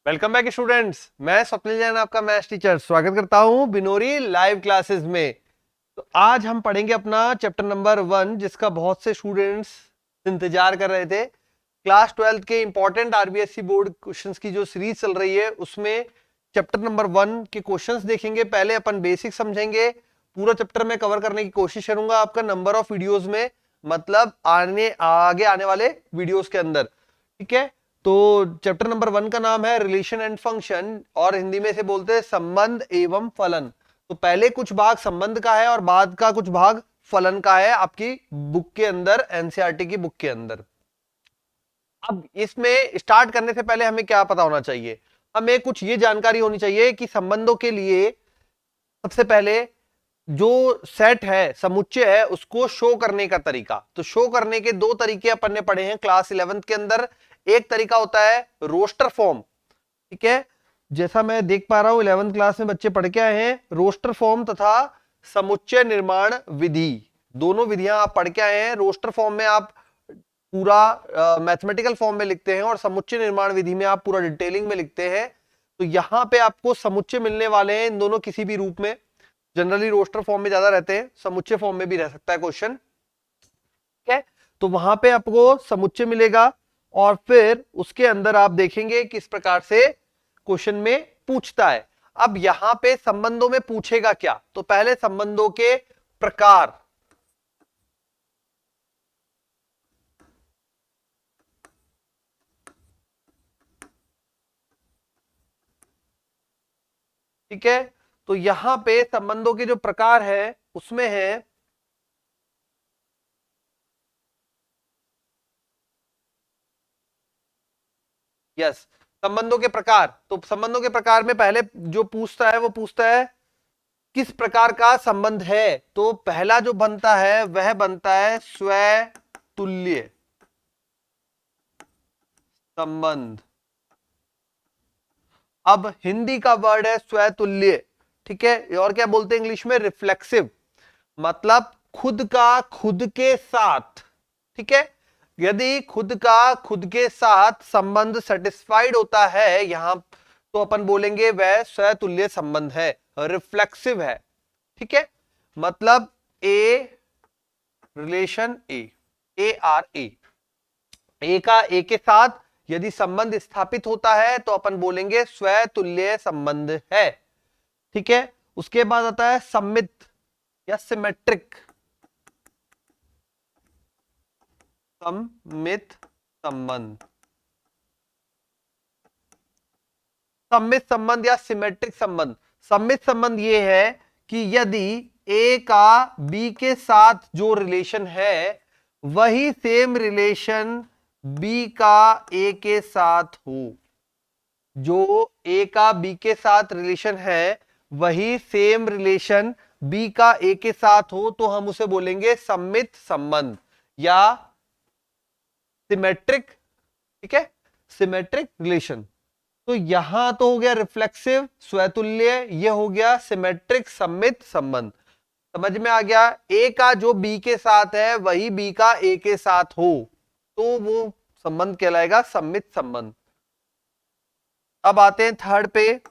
Welcome back students. मैं स्वप्निल जैन आपका maths teacher स्वागत करता हूं बिनोरी लाइव क्लासेस में। तो आज हम पढ़ेंगे अपना चैप्टर नंबर 1 जिसका बहुत से स्टूडेंट्स इंतजार कर रहे थे। क्लास 12th के इंपॉर्टेंट आरबीएससी बोर्ड क्वेश्चंस की जो सीरीज चल रही है उसमें चैप्टर नंबर 1 के क्वेश्चंस देखेंगे। पहले अपन बेसिक समझेंगे, पूरा चैप्टर में कवर करने की कोशिश करूंगा आपका नंबर ऑफ वीडियोज में, मतलब आगे आने वाले वीडियोज के अंदर। ठीक है, तो चैप्टर नंबर 1 का नाम है रिलेशन एंड फंक्शन और हिंदी में से बोलते हैं संबंध एवं फलन। तो पहले कुछ भाग संबंध का है और बाद का कुछ भाग फलन का है आपकी बुक के अंदर, एनसीईआरटी की बुक के अंदर। अब इसमें स्टार्ट करने से पहले हमें क्या पता होना चाहिए, हमें कुछ ये जानकारी होनी चाहिए कि संबंधों के लिए सबसे पहले जो सेट है, समुच्चय है, उसको शो करने का तरीका। तो शो करने के दो तरीके अपन ने पढ़े हैं क्लास 11th के अंदर। एक तरीका होता है रोस्टर फॉर्म। ठीक है, जैसा मैं देख पा रहा हूं 11th क्लास में बच्चे पढ़ के आए हैं, रोस्टर फॉर्म तथा समुच्चय निर्माण विधि, दोनों विधियां आप पढ़ के आए हैं। रोस्टर फॉर्म में आप पूरा मैथमेटिकल फॉर्म में लिखते हैं और समुच्चय निर्माण विधि में आप पूरा डिटेलिंग में लिखते हैं। तो यहां पे आपको समुच्चय मिलने वाले हैं इन दोनों किसी भी रूप में। जनरली रोस्टर फॉर्म में ज्यादा रहते हैं, समुच्चय फॉर्म में भी रह सकता है क्वेश्चन। ठीक है, तो वहां पे आपको समुच्चय मिलेगा और फिर उसके अंदर आप देखेंगे किस प्रकार से क्वेश्चन में पूछता है। अब यहां पे संबंधों में पूछेगा क्या, तो पहले संबंधों के प्रकार। ठीक है, तो यहां पे संबंधों के जो प्रकार है उसमें है यस संबंधों के प्रकार। तो संबंधों के प्रकार में पहले जो पूछता है वो पूछता है किस प्रकार का संबंध है। तो पहला जो बनता है वह बनता है स्वतुल्य संबंध। अब हिंदी का वर्ड है स्वतुल्य। ठीक है, और क्या बोलते हैं इंग्लिश में, रिफ्लेक्सिव, मतलब खुद का खुद के साथ। ठीक है, यदि खुद का खुद के साथ संबंध सेटिस्फाइड होता है यहां, तो अपन बोलेंगे वह स्वतुल्य संबंध है, रिफ्लेक्सिव है। ठीक है, मतलब a relation A R A का ए के साथ यदि संबंध स्थापित होता है तो अपन बोलेंगे स्वतुल्य संबंध है। ठीक है, उसके बाद आता है सममित या सिमेट्रिक सममित संबंध। सममित संबंध या सिमेट्रिक संबंध। सममित संबंध यह है कि यदि ए का बी के साथ जो रिलेशन है वही सेम रिलेशन बी का ए के साथ हो। जो ए का बी के साथ रिलेशन है वही सेम रिलेशन बी का ए के साथ हो तो हम उसे बोलेंगे सममित संबंध या सिमेट्रिक। ठीक है, सिमेट्रिक रिलेशन। तो यहां तो हो गया रिफ्लेक्सिव स्वतुल्य, ये हो गया सिमेट्रिक सममित संबंध। समझ में आ गया, ए का जो बी के साथ है वही बी का ए के साथ हो तो वो संबंध कहलाएगा सममित संबंध। अब आते हैं थर्ड पे।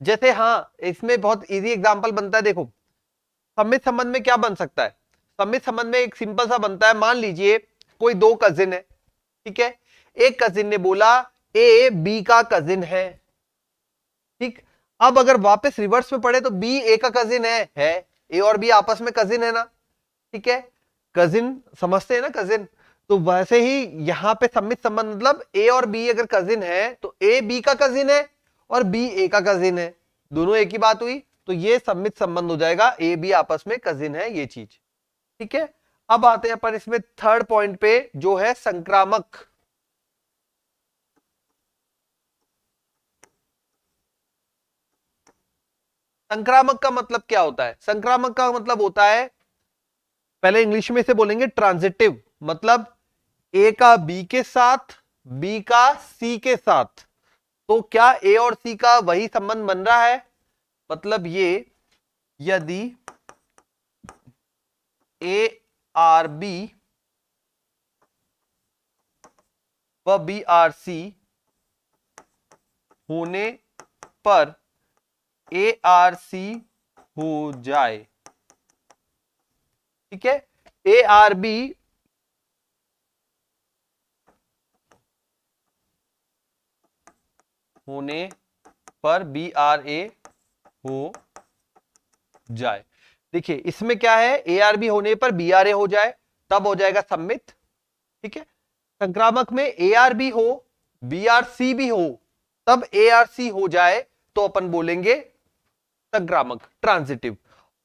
जैसे हाँ, इसमें बहुत इजी एग्जांपल बनता है, देखो सममित संबंध में क्या बन सकता है। सममित संबंध में एक सिंपल सा बनता है, मान लीजिए कोई दो कजिन है। ठीक है, एक कजिन ने बोला ए बी का कजिन है। ठीक, अब अगर वापस रिवर्स में पढ़े तो बी ए का कजिन है ए और बी आपस में कजिन है ना। ठीक है, कजिन समझते हैं ना, कजिन। तो वैसे ही यहां पे सममित संबंध मतलब ए और बी अगर कजिन है तो ए बी का कजिन है और बी ए का कजिन है, दोनों एक ही बात हुई। तो ये सममित संबंध हो जाएगा, ए बी आपस में कजिन है, ये चीज। ठीक है, अब आते हैं अपन इसमें थर्ड पॉइंट पे जो है संक्रामक। संक्रामक का मतलब क्या होता है, संक्रामक का मतलब होता है, पहले इंग्लिश में से बोलेंगे ट्रांजिटिव, मतलब ए का बी के साथ, बी का सी के साथ। तो क्या ए और सी का वही संबंध बन रहा है, मतलब ये यदि ए आर बी व BRC होने पर ARC हो जाए। ठीक है, ARB होने पर BRA हो जाए। देखिए इसमें क्या है, ARB होने पर BRA हो जाए तब हो जाएगा सम्मित। ठीक है, संक्रामक में ARB हो BRC भी हो तब ARC हो जाए तो अपन बोलेंगे संक्रामक, ट्रांजिटिव।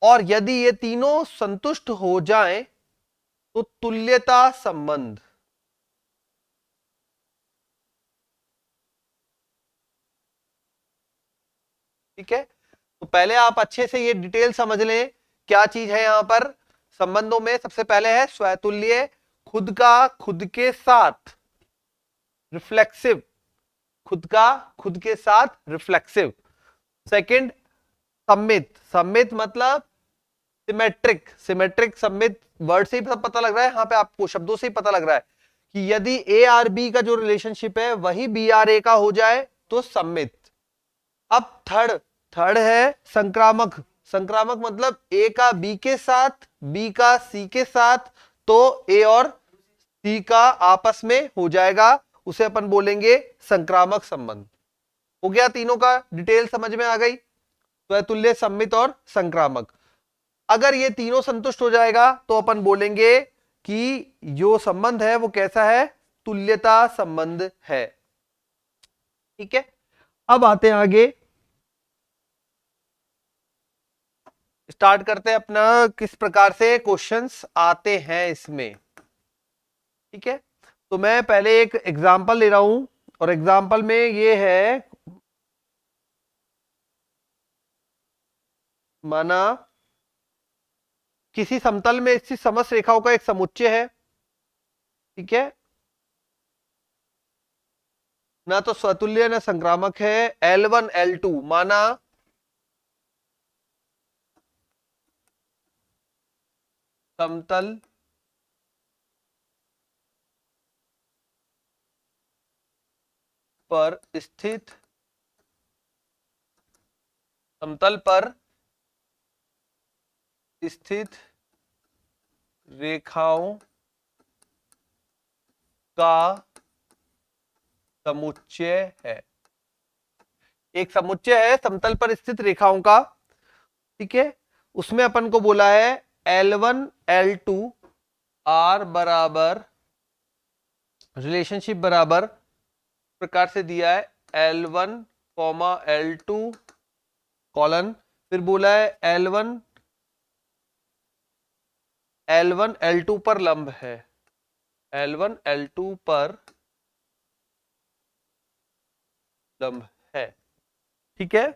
और यदि ये तीनों संतुष्ट हो जाएं तो तुल्यता संबंध। ठीक है, तो पहले आप अच्छे से ये डिटेल समझ लें क्या चीज है यहां पर संबंधों में। सबसे पहले है स्वतुल्य, खुद का खुद के साथ रिफ्लेक्सिव, खुद का खुद के साथ रिफ्लेक्सिव। सेकंड सम्मित, सम्मित मतलब सिमेट्रिक, सिमेट्रिक सम्मित वर्ड से ही सब पता लग रहा है, यहां पे आपको शब्दों से ही पता लग रहा है कि यदि ए आर बी का जो रिलेशनशिप है वही बी आर ए का हो जाए तो सम्मित। अब थर्ड, थर्ड है संक्रामक, संक्रामक मतलब ए का बी के साथ, बी का सी के साथ, तो ए और सी का आपस में हो जाएगा, उसे अपन बोलेंगे संक्रामक संबंध। हो गया, तीनों का डिटेल समझ में आ गई, स्वतुल्य, सम्मित और संक्रामक। अगर ये तीनों संतुष्ट हो जाएगा तो अपन बोलेंगे कि जो संबंध है वो कैसा है, तुल्यता संबंध है। ठीक है, अब आते हैं आगे, स्टार्ट करते हैं अपना किस प्रकार से क्वेश्चंस आते हैं इसमें। ठीक है, तो मैं पहले एक एग्जांपल ले रहा हूं और एग्जांपल में ये है, माना किसी समतल में स्थित समस्त रेखाओं का एक समुच्चय है। ठीक है, ना तो स्वतुल्य ना संक्रामक है, L1 L2 माना समतल पर स्थित, समतल पर स्थित रेखाओं का समुच्चय है। एक समुच्चय है समतल पर स्थित रेखाओं का। ठीक है, उसमें अपन को बोला है L1 L2 R बराबर, रिलेशनशिप बराबर प्रकार से दिया है L1, L2 कॉलन, फिर बोला है L1 L2 पर लंब है, L1 L2 पर लंब है। ठीक है,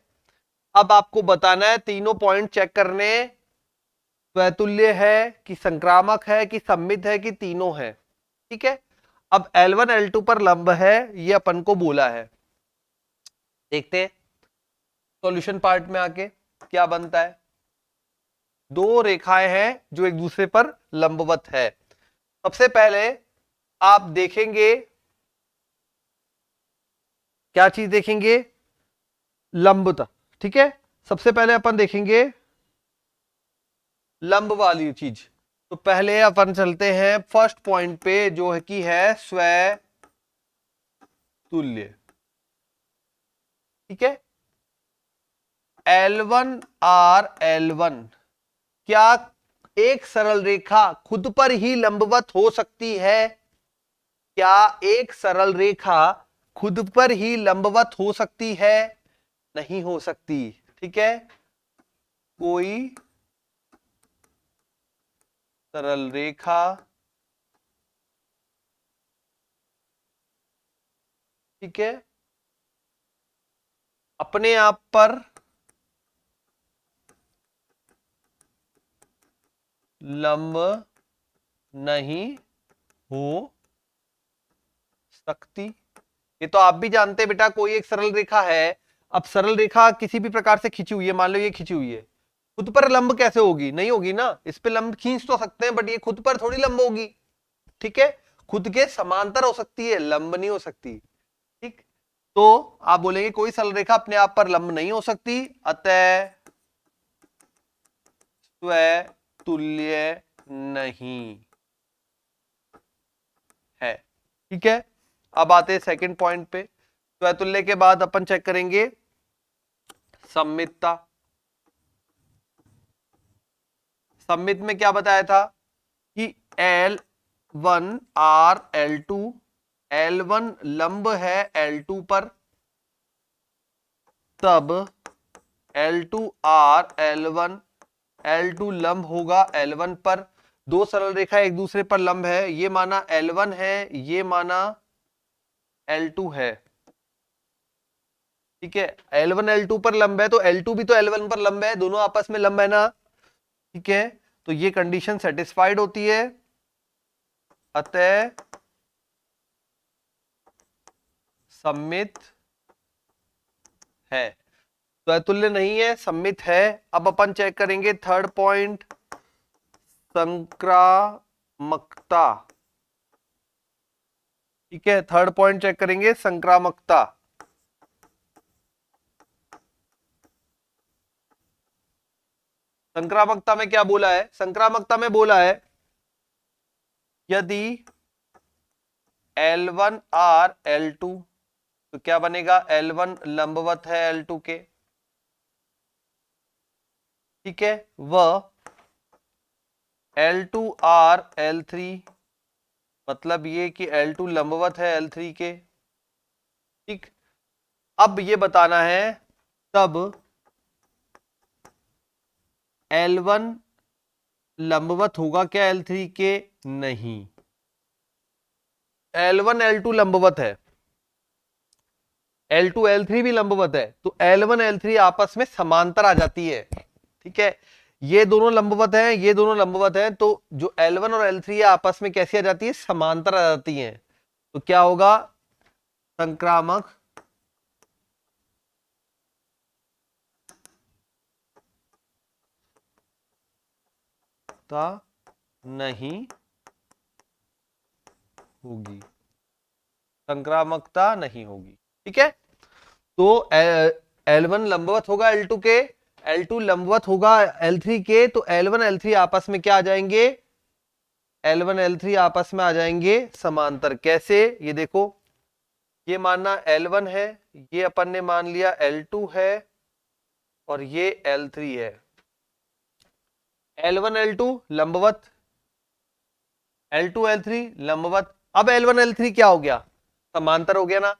अब आपको बताना है, तीनों पॉइंट चेक करने, स्वतुल्य है कि संक्रामक है कि सम्मित है कि तीनों है। ठीक है, अब L1 L2 पर लंब है ये अपन को बोला है। देखते हैं सॉल्यूशन पार्ट में आके क्या बनता है। दो रेखाएं हैं जो एक दूसरे पर लंबवत है। सबसे पहले आप देखेंगे, क्या चीज देखेंगे, लंबता। ठीक है, सबसे पहले अपन देखेंगे लंब वाली चीज। तो पहले अपन चलते हैं फर्स्ट पॉइंट पे जो है कि है स्वतुल्य। ठीक है, L1 R L1, क्या एक सरल रेखा खुद पर ही लंबवत हो सकती है? क्या एक सरल रेखा खुद पर ही लंबवत हो सकती है? नहीं हो सकती। ठीक है, कोई सरल रेखा ठीक है अपने आप पर लंब नहीं हो सकती। ये तो आप भी जानते हैं बेटा, कोई एक सरल रेखा है, अब सरल रेखा किसी भी प्रकार से खींची हुई है, मान लो ये खींची हुई है, खुद पर लंब कैसे होगी? नहीं होगी ना, इस पे लंब खींच तो सकते हैं बट ये खुद पर थोड़ी लंब होगी। ठीक है, खुद के समांतर हो सकती है, लंब नहीं हो सकती। ठीक, तो आप बोलेंगे कोई सरल रेखा अपने आप पर लंब नहीं हो सकती, अतः स्वतुल्य नहीं है। ठीक है, अब आते हैं सेकंड पॉइंट पे। स्वतुल्य के बाद अपन चेक करेंगे सममितता। सममित में क्या बताया था कि L1 R L2, L1 लंब है L2 पर, तब L2 R L1, L2 लंब होगा L1 पर। दो सरल रेखा एक दूसरे पर लंब है, ये माना L1 है, ये माना L2 है। ठीक है, L1 L2 पर लंब है तो L2 भी तो L1 पर लंब है, दोनों आपस में लंब है ना। ठीक है, तो ये कंडीशन सेटिस्फाइड होती है, अतः सममित है। तो अतुल्य नहीं है, सममित है। अब अपन चेक करेंगे थर्ड पॉइंट, संक्रामकता। ठीक है, थर्ड पॉइंट चेक करेंगे संक्रामकता। संक्रामकता में क्या बोला है? संक्रामकता में बोला है यदि L1 R L2, तो क्या बनेगा? L1 लंबवत है L2 के, ठीक है, वह L2 R L3, मतलब ये कि L2 लंबवत है L3 के। ठीक, अब ये बताना है तब L1 लंबवत होगा क्या L3 के? नहीं, L1 L2 लंबवत है, L2 L3 भी लंबवत है, तो L1 L3 आपस में समांतर आ जाती है। ठीक है, ये दोनों लंबवत हैं, ये दोनों लंबवत हैं, तो जो L1 और L3 आपस में कैसी आ जाती है? समांतर आ जाती हैं। तो क्या होगा? संक्रामक नहीं होगी, संक्रामकता नहीं होगी। ठीक है, तो L1 लंबवत होगा L2 के, L2 लंबवत होगा L3 के, तो L1 L3 आपस में क्या आ जाएंगे? L1 L3 आपस में आ जाएंगे समांतर। कैसे? ये देखो, ये मानना L1 है, ये अपन ने मान लिया L2 है, और ये L3 है। L1 L2 लंबवत, L2 L3 लंबवत। अब L1 L3 क्या हो गया? समांतर हो गया ना।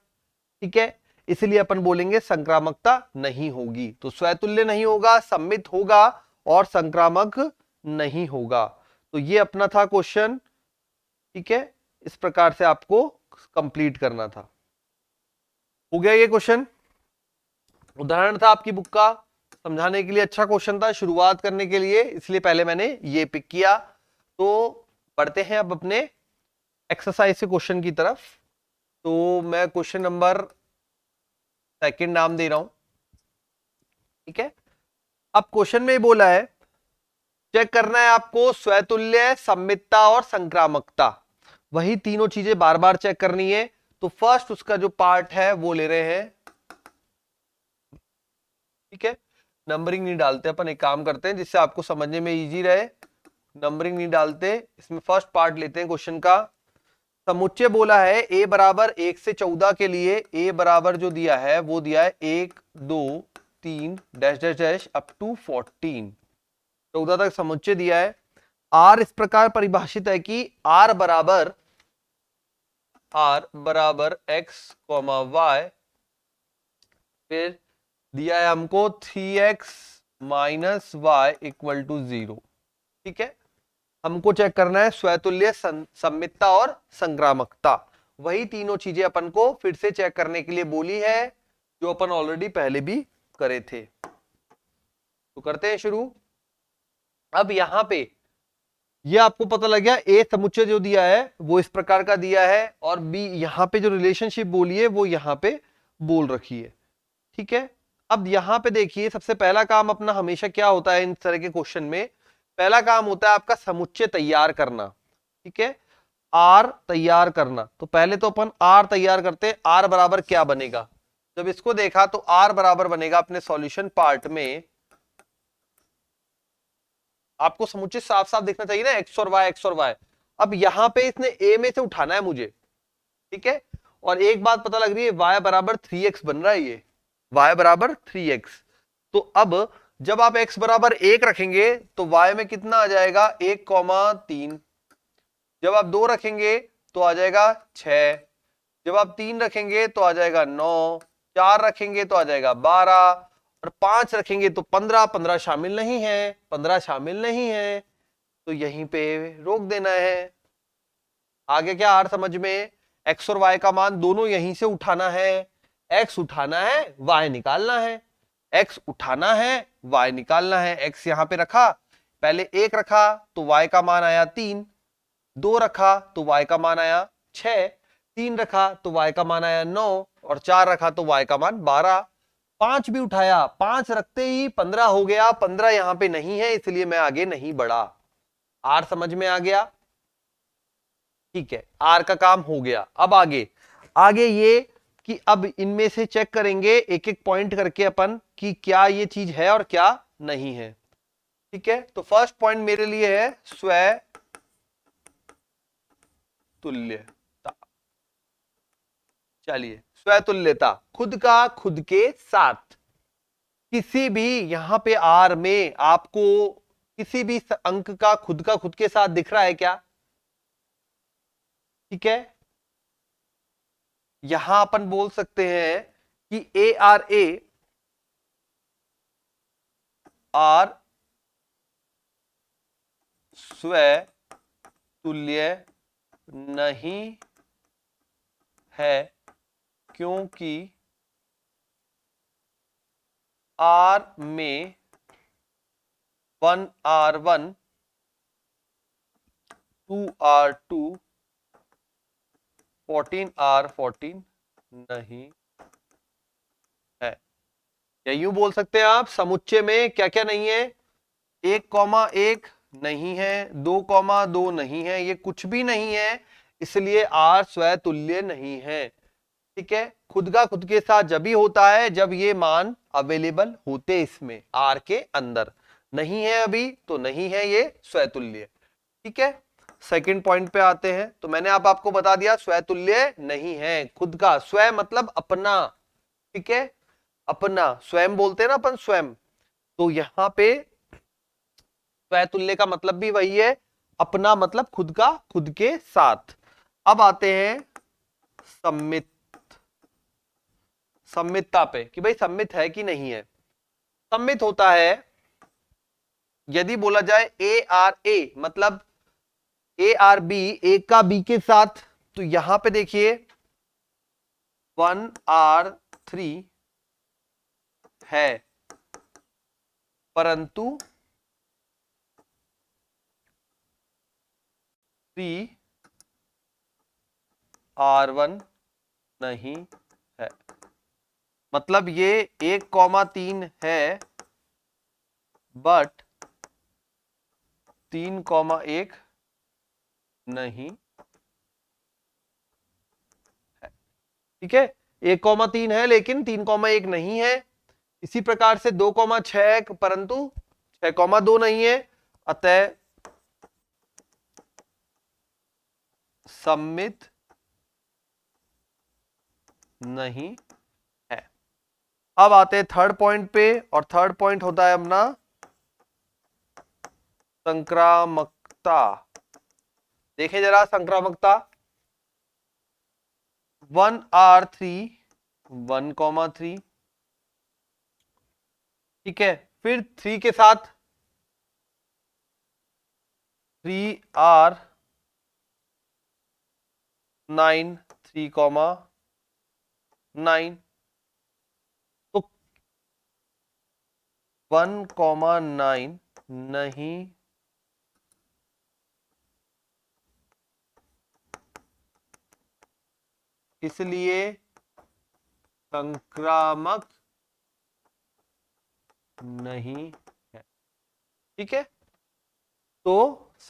ठीक है, इसलिए अपन बोलेंगे संक्रामकता नहीं होगी। तो स्वतुल्य नहीं होगा, सममित होगा और संक्रामक नहीं होगा। तो ये अपना था क्वेश्चन। ठीक है, इस प्रकार से आपको कंप्लीट करना था। हो गया ये क्वेश्चन, उदाहरण था आपकी बुक का, समझाने के लिए अच्छा क्वेश्चन था शुरुआत करने के लिए, इसलिए पहले मैंने ये पिक किया। तो पढ़ते हैं अब अपने एक्सरसाइज के क्वेश्चन की तरफ। तो मैं क्वेश्चन नंबर सेकंड नाम दे रहा हूं। ठीक है, अब क्वेश्चन में बोला है चेक करना है आपको स्वतुल्य, सममितता और संक्रामकता, वही तीनों चीजें बार बार चेक करनी है। तो फर्स्ट उसका जो पार्ट है वो ले रहे हैं। ठीक है, नंबरिंग नहीं डालते अपन, एक काम करते हैं जिससे आपको समझने में इजी रहे, नंबरिंग नहीं डालते। इसमें फर्स्ट पार्ट लेते हैं क्वेश्चन का। समुच्चय बोला है a बराबर 1 से 14 के लिए a बराबर जो दिया है वो दिया है 1 2 3 dash dash dash up to 14, 14 तक समुच्चय दिया है। r इस प्रकार परिभाषित है कि r बराबर x, y, फिर दिया है हमको 3x minus Y equal to 0। ठीक है, हमको चेक करना है स्वतुल्य, सममितता और संक्रामकता, वही तीनों चीजें अपन को फिर से चेक करने के लिए बोली है, जो अपन ऑलरेडी पहले भी करे थे। तो करते हैं शुरू। अब यहां पे ये आपको पता लग गया, ए समुच्चय जो दिया है वो इस प्रकार का दिया है, और बी यहां पे जो रिलेशनशिप बोली है वो यहां पे बोल रखी है। ठीक है, अब यहां पे देखिए, सबसे पहला काम अपना हमेशा क्या होता है इन तरह के क्वेश्चन में? पहला काम होता है आपका समुच्चय तैयार करना। ठीक है, आर तैयार करना। तो पहले तो अपन आर तैयार करते हैं। आर बराबर क्या बनेगा? जब इसको देखा तो आर बराबर बनेगा अपने सॉल्यूशन पार्ट में, आपको समुच्चय साफ साफ दिखना चाहिए ना, एक्स और वाई, एक्स और वाई। अब यहां पे इसने ए में से उठाना है मुझे, ठीक है। और एक बात पता लग रही है, y बराबर 3x बन रहा है, ये y बराबर 3x। तो अब जब आप x बराबर 1 रखेंगे तो y में कितना आ जाएगा? 1,3। जब आप 2 रखेंगे तो आ जाएगा 6। जब आप 3 रखेंगे तो आ जाएगा 9। 4 रखेंगे तो आ जाएगा 12 और 5 रखेंगे तो 15। 15 शामिल नहीं है, 15 शामिल नहीं है, तो यहीं पे रोक देना है। आगे क्या आर समझ में? एक्स और वाई का मान दोनों यहीं से उठाना है। एक्स उठाना है, वाई निकालना है। एक्स उठाना है, वाई निकालना है। एक्स यहां पे रखा, पहले 1 रखा तो वाई का मान आया 3। 2 रखा तो वाई का मान आया 6। 3 रखा तो वाई का मान आया 9 और 4 रखा तो वाई का मान 12। 5 भी उठाया, 5 रखते ही 15 हो गया। 15 यहां पे नहीं है, इसलिए मैं आगे नहीं बढ़ा। आर समझ में आ गया? ठीक है, आर का काम हो गया। अब आगे आगे ये कि अब इनमें से चेक करेंगे एक एक पॉइंट करके अपन कि क्या ये चीज है और क्या नहीं है। ठीक है, तो फर्स्ट पॉइंट मेरे लिए है स्व तुल्यता। चलिए, स्वतुल्यता, खुद का खुद के साथ। किसी भी यहां पे आर में आपको किसी भी अंक का खुद के साथ दिख रहा है क्या? ठीक है, यहां अपन बोल सकते हैं कि ए आर स्व तुल्य नहीं है, क्योंकि आर में 1R1 2R2 14R14 नहीं है। या यूं बोल सकते हैं आप, समुच्चय में क्या क्या नहीं है? 1,1 नहीं है, 2,2 नहीं है, ये कुछ भी नहीं है, इसलिए आर स्वतुल्य नहीं है। ठीक है, खुद का खुद के साथ जब भी होता है जब ये मान अवेलेबल होते इसमें आर के अंदर। नहीं है अभी तो नहीं है ये स्वतुल्य। ठीक है, सेकंड पॉइंट पे आते हैं। तो मैंने आपको बता दिया स्वतुल्य नहीं है, खुद का। स्व मतलब अपना, ठीक है, अपना, स्वयं बोलते हैं ना अपन, स्वयं। तो यहां पे स्वतुल्य का मतलब भी वही है, अपना मतलब खुद का खुद के साथ। अब आते हैं सम्मित, सम्मितता पे कि भाई सम्मित है कि नहीं है। सम्मित होता है यदि बोला जाए ए मतलब ARB, ए का बी के साथ। तो यहां पे देखिए 1R3 है, परंतु 3R1 नहीं है। मतलब ये 1,3 है बट 3,1 नहीं है। ठीक है, 1,3 है लेकिन 3,1 नहीं है। इसी प्रकार से 2,6 परंतु 6,2 नहीं है, अतः सम्मित नहीं है। अब आते हैं थर्ड पॉइंट पे, और थर्ड पॉइंट होता है अपना संक्रामकता। देखें जरा संक्रामकता, 1R3 1,3, ठीक है, फिर 3 के साथ 3R9 3,9, तो 1,9 नहीं, इसलिए संक्रामक नहीं है। ठीक है, तो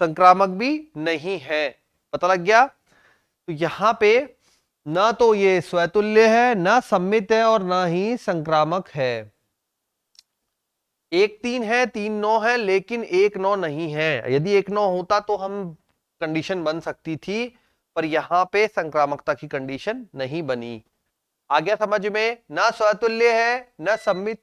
संक्रामक भी नहीं है, पता लग गया। तो यहां पे ना तो ये स्वतुल्य है, ना सम्मित है, और ना ही संक्रामक है। 1-3 है, 3-9 है, लेकिन 1-9 नहीं है। यदि 1-9 होता तो हम कंडीशन बन सकती थी, पर यहां पे संक्रामकता की कंडीशन नहीं बनी। आ गया समझ में? ना स्वतुल्य है, ना सम्मित